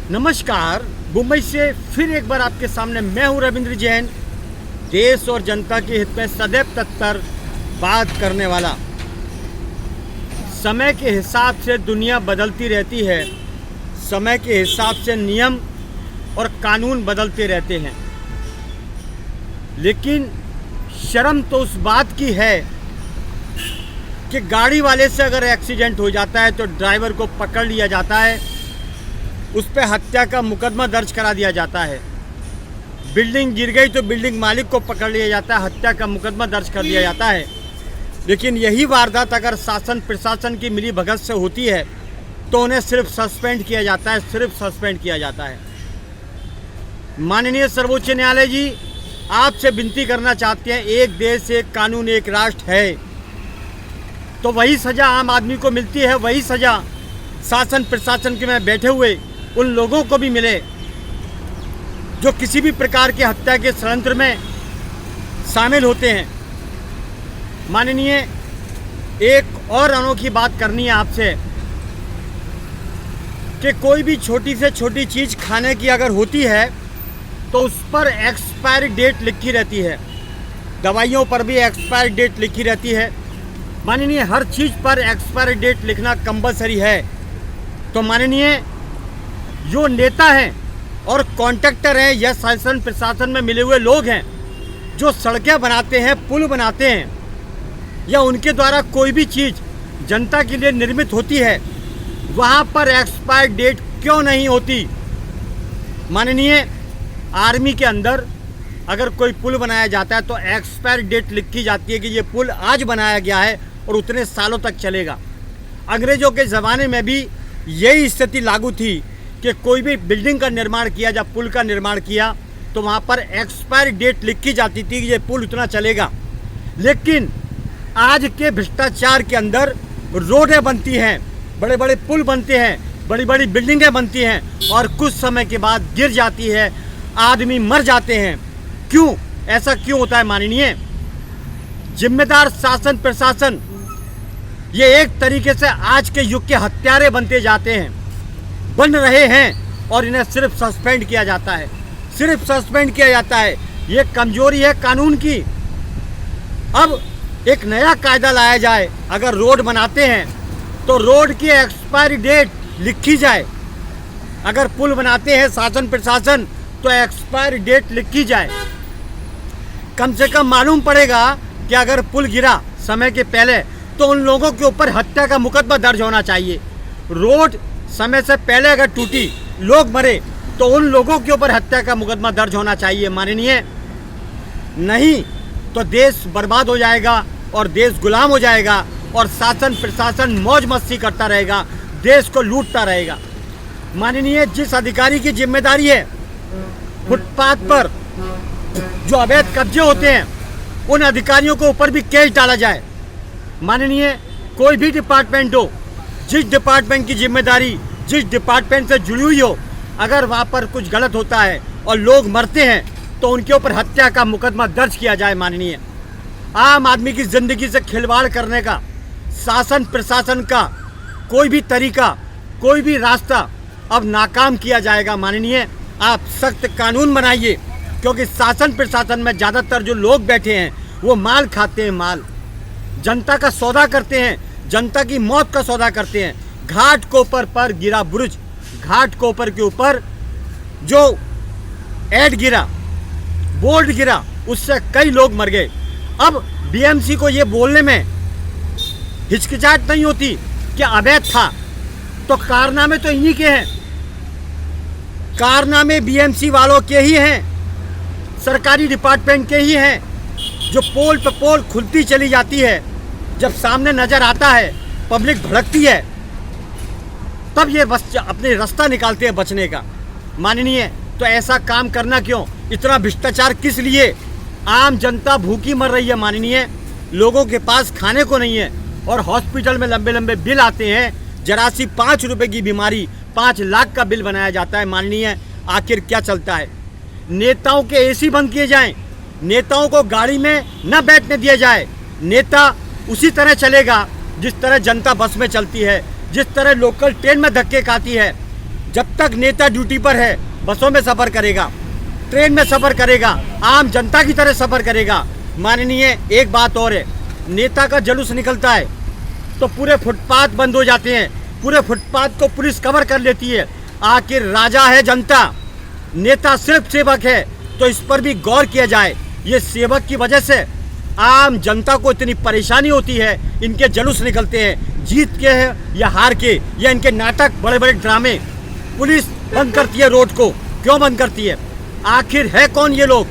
नमस्कार। मुंबई से फिर एक बार आपके सामने मैं हूं रविंद्र जैन, देश और जनता के हित में सदैव तत्पर बात करने वाला। समय के हिसाब से दुनिया बदलती रहती है, समय के हिसाब से नियम और कानून बदलते रहते हैं, लेकिन शर्म तो उस बात की है कि गाड़ी वाले से अगर एक्सीडेंट हो जाता है तो ड्राइवर को पकड़ लिया जाता है, उस पर हत्या का मुकदमा दर्ज करा दिया जाता है। बिल्डिंग गिर गई तो बिल्डिंग मालिक को पकड़ लिया जाता है, हत्या का मुकदमा दर्ज कर दिया जाता है। लेकिन यही वारदात अगर शासन प्रशासन की मिली भगत से होती है तो उन्हें सिर्फ सस्पेंड किया जाता है, सिर्फ सस्पेंड किया जाता है। माननीय सर्वोच्च न्यायालय जी, आपसे विनती करना चाहते हैं, एक देश एक कानून एक राष्ट्र है, तो वही सज़ा आम आदमी को मिलती है, वही सज़ा शासन प्रशासन के में बैठे हुए उन लोगों को भी मिले जो किसी भी प्रकार की हत्या के षड्यंत्र में शामिल होते हैं। माननीय, एक और अनोखी बात करनी है आपसे कि कोई भी छोटी से छोटी चीज़ खाने की अगर होती है तो उस पर एक्सपायरी डेट लिखी रहती है। दवाइयों पर भी एक्सपायरी डेट लिखी रहती है। माननीय, हर चीज़ पर एक्सपायरी डेट लिखना कंपलसरी है। तो माननीय, जो नेता हैं और कॉन्ट्रैक्टर हैं या शासन प्रशासन में मिले हुए लोग हैं जो सड़कें बनाते हैं, पुल बनाते हैं, या उनके द्वारा कोई भी चीज़ जनता के लिए निर्मित होती है, वहाँ पर एक्सपायर डेट क्यों नहीं होती? माननीय, आर्मी के अंदर अगर कोई पुल बनाया जाता है तो एक्सपायर डेट लिखी जाती है कि ये पुल आज बनाया गया है और उतने सालों तक चलेगा। अंग्रेज़ों के ज़माने में भी यही स्थिति लागू थी कि कोई भी बिल्डिंग का निर्माण किया या पुल का निर्माण किया तो वहाँ पर एक्सपायरी डेट लिखी जाती थी कि ये पुल उतना चलेगा। लेकिन आज के भ्रष्टाचार के अंदर रोडें बनती हैं, बड़े बड़े पुल बनते हैं, बड़ी बड़ी बिल्डिंगें बनती हैं और कुछ समय के बाद गिर जाती है, आदमी मर जाते हैं। क्यों? ऐसा क्यों होता है? माननीय, जिम्मेदार शासन प्रशासन ये एक तरीके से आज के युग के हत्यारे बनते जाते हैं, बन रहे हैं, और इन्हें सिर्फ सस्पेंड किया जाता है, सिर्फ सस्पेंड किया जाता है। ये कमजोरी है कानून की। अब एक नया कायदा लाया जाए, अगर रोड बनाते हैं तो रोड की एक्सपायरी डेट लिखी जाए। अगर पुल बनाते हैं शासन प्रशासन तो एक्सपायरी डेट लिखी जाए। कम से कम मालूम पड़ेगा कि अगर पुल गिरा समय के पहले तो उन लोगों के ऊपर हत्या का मुकदमा दर्ज होना चाहिए। रोड समय से पहले अगर टूटी, लोग मरे, तो उन लोगों के ऊपर हत्या का मुकदमा दर्ज होना चाहिए। माननीय, नहीं तो देश बर्बाद हो जाएगा और देश गुलाम हो जाएगा और शासन प्रशासन मौज मस्ती करता रहेगा, देश को लूटता रहेगा। माननीय, जिस अधिकारी की जिम्मेदारी है फुटपाथ पर जो अवैध कब्जे होते हैं उन अधिकारियों के ऊपर भी केस डाला जाए। माननीय, कोई भी डिपार्टमेंट हो, जिस डिपार्टमेंट की जिम्मेदारी जिस डिपार्टमेंट से जुड़ी हुई हो, अगर वहाँ पर कुछ गलत होता है और लोग मरते हैं तो उनके ऊपर हत्या का मुकदमा दर्ज किया जाए। माननीय, आम आदमी की ज़िंदगी से खिलवाड़ करने का शासन प्रशासन का कोई भी तरीका, कोई भी रास्ता अब नाकाम किया जाएगा। माननीय, आप सख्त कानून बनाइए, क्योंकि शासन प्रशासन में ज़्यादातर जो लोग बैठे हैं वो माल खाते हैं, माल जनता का सौदा करते हैं, जनता की मौत का सौदा करते हैं। घाट कोपर पर गिरा बुर्ज, घाट कोपर के ऊपर जो ऐड गिरा, बोर्ड गिरा, उससे कई लोग मर गए। अब बीएमसी को ये बोलने में हिचकिचाहट नहीं होती कि अवैध था, तो कारनामे तो इन्हीं के हैं, कारनामे बीएमसी वालों के ही हैं, सरकारी डिपार्टमेंट के ही हैं, जो पोल पे पोल खुलती चली जाती है। जब सामने नज़र आता है, पब्लिक भड़कती है, तब ये बस अपने रास्ता निकालते हैं बचने का। माननीय, तो ऐसा काम करना क्यों? इतना भ्रष्टाचार किस लिए? आम जनता भूखी मर रही है। माननीय, लोगों के पास खाने को नहीं है और हॉस्पिटल में लंबे लंबे बिल आते हैं। जरा सी 5 रुपये की बीमारी 5 लाख का बिल बनाया जाता है। माननीय, आखिर क्या चलता है? नेताओं के एसी बंद किए जाएं, नेताओं को गाड़ी में न बैठने दिया जाए। नेता उसी तरह चलेगा जिस तरह जनता बस में चलती है, जिस तरह लोकल ट्रेन में धक्के खाती है। जब तक नेता ड्यूटी पर है बसों में सफ़र करेगा, ट्रेन में सफ़र करेगा, आम जनता की तरह सफ़र करेगा। माननीय, एक बात और है, नेता का जुलूस निकलता है तो पूरे फुटपाथ बंद हो जाते हैं, पूरे फुटपाथ को पुलिस कवर कर लेती है। आखिर राजा है जनता, नेता सिर्फ सेवक है, तो इस पर भी गौर किया जाए। ये सेवक की वजह से आम जनता को इतनी परेशानी होती है, इनके जुलूस निकलते हैं, जीत के है या हार के, या इनके नाटक, बड़े बड़े ड्रामे। पुलिस बंद करती है रोड को, क्यों बंद करती है? आखिर है कौन ये लोग?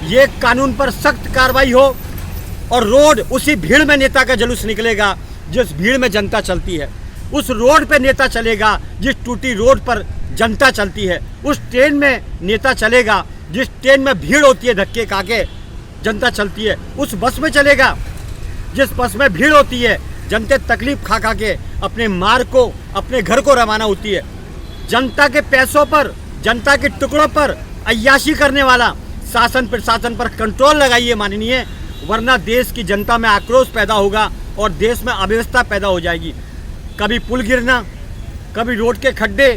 ये कानून पर सख्त कार्रवाई हो और रोड, उसी भीड़ में नेता का जुलूस निकलेगा जिस भीड़ में जनता चलती है, उस रोड पे नेता चलेगा जिस टूटी रोड पर जनता चलती है, उस ट्रेन में नेता चलेगा जिस ट्रेन में भीड़ होती है, धक्के खा के जनता चलती है, उस बस में चलेगा जिस बस में भीड़ होती है, जनता तकलीफ खा खा के अपने मार्ग को, अपने घर को रवाना होती है। जनता के पैसों पर, जनता के टुकड़ों पर अय्याशी करने वाला शासन प्रशासन पर कंट्रोल लगाइए माननीय, वरना देश की जनता में आक्रोश पैदा होगा और देश में अव्यवस्था पैदा हो जाएगी। कभी पुल गिरना, कभी रोड के खड्डे,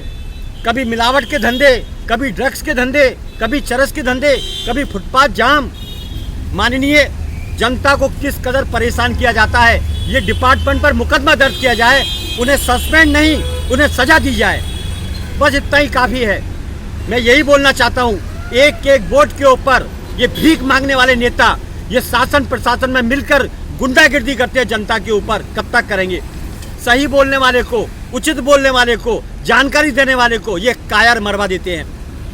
कभी मिलावट के धंधे, कभी ड्रग्स के धंधे, कभी चरस के धंधे, कभी फुटपाथ जाम। माननीय, जनता को किस कदर परेशान किया जाता है। ये डिपार्टमेंट पर मुकदमा दर्ज किया जाए, उन्हें सस्पेंड नहीं, उन्हें सजा दी जाए, बस इतना ही काफ़ी है। मैं यही बोलना चाहता हूँ, एक एक वोट के ऊपर ये भीख मांगने वाले नेता, ये शासन प्रशासन में मिलकर गुंडागिर्दी करते हैं जनता के ऊपर, कब तक करेंगे? सही बोलने वाले को, उचित बोलने वाले को, जानकारी देने वाले को ये कायर मरवा देते हैं।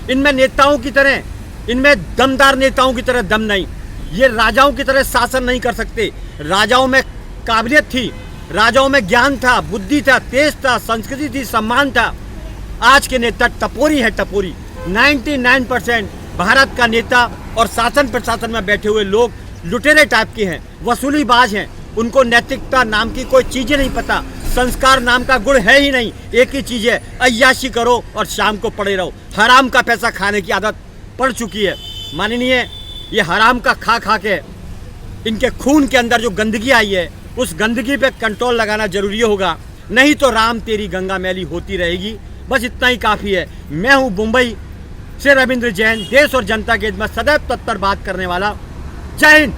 इनमें नेताओं की तरह, इनमें दमदार नेताओं की तरह दम नहीं। ये राजाओं की तरह शासन नहीं कर सकते। राजाओं में काबिलियत थी, राजाओं में ज्ञान था, बुद्धि था, तेज था, संस्कृति थी, सम्मान था। आज के नेता टपोरी है, टपोरी। 99% भारत का नेता और शासन प्रशासन में बैठे हुए लोग लुटेरे टाइप के हैं, वसूलीबाज हैं। उनको नैतिकता नाम की कोई चीज़ें नहीं पता, संस्कार नाम का गुण है ही नहीं। एक ही चीज़ है, अय्याशी करो और शाम को पड़े रहो। हराम का पैसा खाने की आदत पड़ चुकी है माननीय। ये हराम का खा खा के इनके खून के अंदर जो गंदगी आई है, उस गंदगी पे कंट्रोल लगाना जरूरी होगा, नहीं तो राम तेरी गंगा मैली होती रहेगी। बस इतना ही काफ़ी है। मैं हूँ मुंबई से रविंद्र जैन, देश और जनता के हित में सदैव तत्पर बात करने वाला। जय हिंद।